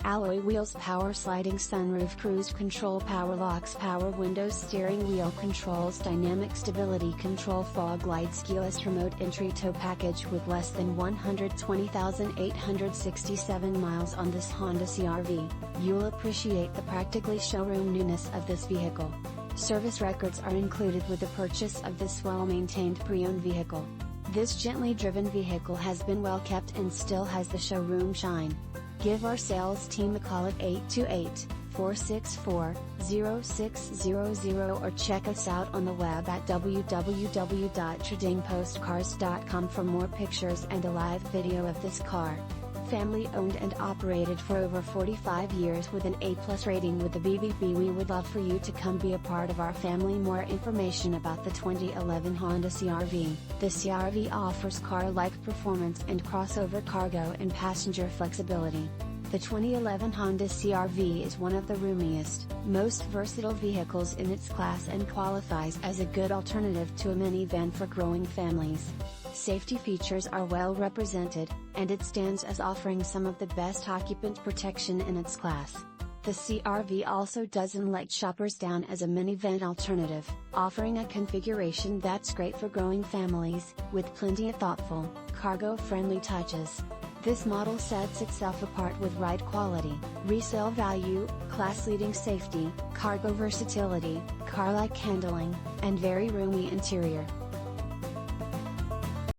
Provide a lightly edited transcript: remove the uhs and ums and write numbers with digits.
alloy wheels, power sliding sunroof, cruise control, power locks, power windows, steering wheel controls, dynamic stability control, fog lights, keyless remote entry, tow package. With less than 120,867 miles on this Honda CR-V, you'll appreciate the practically showroom newness of this vehicle. Service records are included with the purchase of this well-maintained pre-owned vehicle. This gently driven vehicle has been well kept and still has the showroom shine. Give our sales team a call at 828-464-0600 or check us out on the web at www.tradingpostcars.com for more pictures and a live video of this car. Family owned and operated for over 45 years with an A+ rating with the BBB. We would love for you to come be a part of our family. More information about the 2011 Honda CR-V. The CR-V offers car-like performance and crossover cargo and passenger flexibility. The 2011 Honda CR-V is one of the roomiest, most versatile vehicles in its class and qualifies as a good alternative to a minivan for growing families. Safety features are well represented, and it stands as offering some of the best occupant protection in its class. The CR-V also doesn't let shoppers down as a minivan alternative, offering a configuration that's great for growing families, with plenty of thoughtful, cargo-friendly touches. This model sets itself apart with ride quality, resale value, class-leading safety, cargo versatility, car-like handling, and very roomy interior.